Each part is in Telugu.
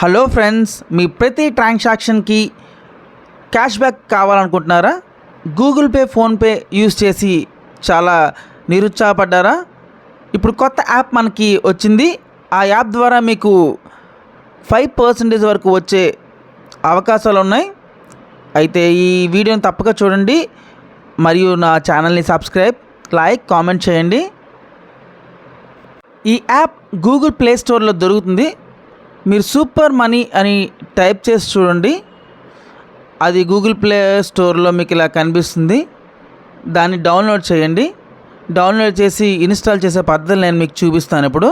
హలో ఫ్రెండ్స్, మీ ప్రతి ట్రాన్సాక్షన్కి క్యాష్ బ్యాక్ కావాలనుకుంటున్నారా? గూగుల్ పే, ఫోన్పే యూస్ చేసి చాలా నిరుత్సాహపడ్డారా? ఇప్పుడు కొత్త యాప్ మనకి వచ్చింది. ఆ యాప్ ద్వారా మీకు 5% వరకు వచ్చే అవకాశాలు ఉన్నాయి. అయితే ఈ వీడియోని తప్పక చూడండి మరియు నా ఛానల్ని సబ్స్క్రైబ్, లైక్, కామెంట్ చేయండి. ఈ యాప్ గూగుల్ ప్లే స్టోర్లో దొరుకుతుంది. మీరు సూపర్ మనీ అని టైప్ చేసి చూడండి. అది గూగుల్ ప్లే స్టోర్లో మీకు ఇలా కనిపిస్తుంది. దాన్ని డౌన్లోడ్ చేయండి. డౌన్లోడ్ చేసి ఇన్స్టాల్ చేసే పద్ధతులు నేను మీకు చూపిస్తాను. ఇప్పుడు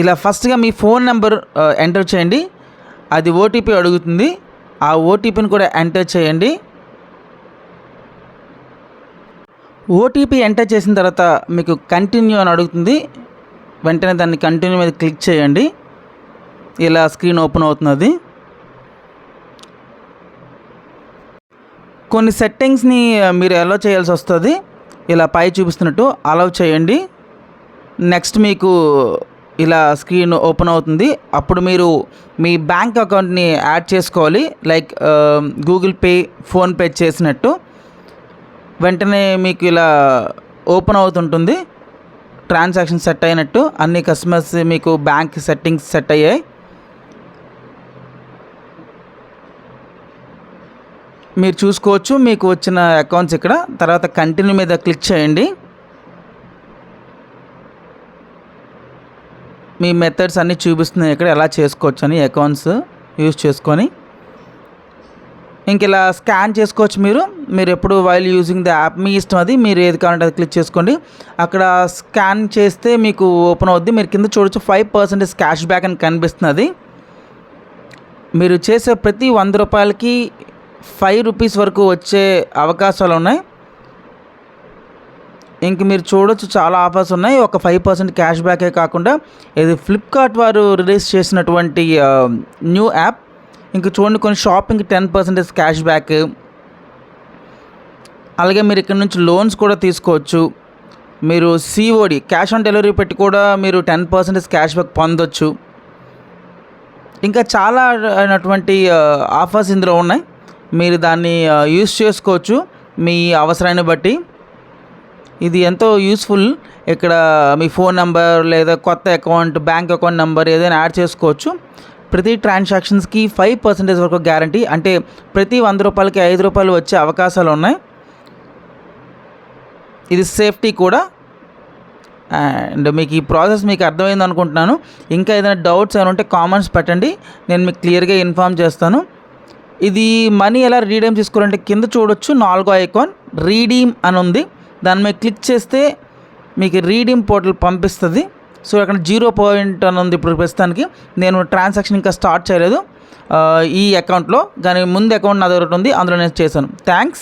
ఇలా ఫస్ట్గా మీ ఫోన్ నెంబర్ ఎంటర్ చేయండి. అది ఓటీపీ అడుగుతుంది. ఆ ఓటీపీని కూడా ఎంటర్ చేయండి. ఓటీపీ ఎంటర్ చేసిన తర్వాత మీకు కంటిన్యూ అని అడుగుతుంది. వెంటనే దాన్ని కంటిన్యూ మీద క్లిక్ చేయండి. ఇలా స్క్రీన్ ఓపెన్ అవుతున్నది. కొన్ని సెట్టింగ్స్ని మీరు అలౌ చేయాల్సి వస్తుంది. ఇలా పై చూపిస్తున్నట్టు అలౌ చేయండి. నెక్స్ట్ మీకు ఇలా స్క్రీన్ ఓపెన్ అవుతుంది. అప్పుడు మీరు మీ బ్యాంక్ అకౌంట్ని యాడ్ చేసుకోవాలి. లైక్ గూగుల్ పే, ఫోన్పే చేసినట్టు. వెంటనే మీకు ఇలా ఓపెన్ అవుతుంటుంది. ట్రాన్సాక్షన్ సెట్ అయినట్టు అన్ని కస్టమర్స్ మీకు బ్యాంక్ సెట్టింగ్స్ సెట్ అయ్యాయి. మీరు చూసుకోవచ్చు మీకు వచ్చిన అకౌంట్స్ ఇక్కడ. తర్వాత కంటిన్యూ మీద క్లిక్ చేయండి. మీ మెథడ్స్ అన్నీ చూపిస్తున్నాయి ఇక్కడ, ఎలా చేసుకోవచ్చు అని అకౌంట్స్ యూజ్ చేసుకొని. ఇంక ఇలా స్కాన్ చేసుకోవచ్చు. మీరు ఎప్పుడు వైల్ యూజింగ్ ద యాప్ మీ ఇష్టం, అది మీరు ఏది కావాలంటే అది క్లిక్ చేసుకోండి. అక్కడ స్కాన్ చేస్తే మీకు ఓపెన్ అవుద్ది. మీరు కింద చూడొచ్చు 5% క్యాష్ బ్యాక్ అని కనిపిస్తున్నది. మీరు చేసే ప్రతి 100 రూపాయలకి 5 రూపీస్ వరకు వచ్చే అవకాశాలు ఉన్నాయి. ఇంక మీరు చూడొచ్చు చాలా ఆఫర్స్ ఉన్నాయి. ఒక 5% క్యాష్ బ్యాకే కాకుండా ఇది ఫ్లిప్కార్ట్ వారు రిలీజ్ చేసినటువంటి న్యూ యాప్. ఇంక చూడండి, కొన్ని షాపింగ్కి 10% క్యాష్ బ్యాక్. అలాగే మీరు ఇక్కడ నుంచి లోన్స్ కూడా తీసుకోవచ్చు. మీరు COD, క్యాష్ ఆన్ డెలివరీ పెట్టి కూడా మీరు 10% క్యాష్ బ్యాక్ పొందొచ్చు. ఇంకా చాలా అయినటువంటి ఆఫర్స్ ఇందులో ఉన్నాయి. మీరు దాన్ని యూస్ చేసుకోవచ్చు మీ అవసరాన్ని బట్టి. ఇది ఎంతో యూస్ఫుల్. ఇక్కడ మీ ఫోన్ నెంబర్ లేదా కొత్త అకౌంట్, బ్యాంక్ అకౌంట్ నెంబర్ ఏదైనా యాడ్ చేసుకోవచ్చు. ప్రతి ట్రాన్సాక్షన్స్కి 5% వరకు గ్యారంటీ. అంటే ప్రతి 100 రూపాయలకి 5 రూపాయలు వచ్చే అవకాశాలు ఉన్నాయి. ఇది సేఫ్టీ కూడా. అండ్ మీకు ఈ ప్రాసెస్ మీకు అర్థమైంది అనుకుంటున్నాను. ఇంకా ఏదైనా డౌట్స్ ఏమైనా ఉంటే కామెంట్స్ పెట్టండి, నేను మీకు క్లియర్గా ఇన్ఫామ్ చేస్తాను. ఇది మనీ ఎలా రీడీమ్ చేసుకోవాలంటే కింద చూడొచ్చు 4వ ఐకాన్ రీడీమ్ అని ఉంది. దాని మీద క్లిక్ చేస్తే మీకు రీడీమ్ పోర్టల్ పంపిస్తుంది. సో అక్కడ 0 పాయింట్ అని ఉంది. ఇప్పుడు ప్రస్తుతానికి నేను ట్రాన్సాక్షన్ ఇంకా స్టార్ట్ చేయలేదు ఈ అకౌంట్లో, కానీ ముందు అకౌంట్ నా దగ్గర ఉంది, అందులో నేను చేశాను. థ్యాంక్స్.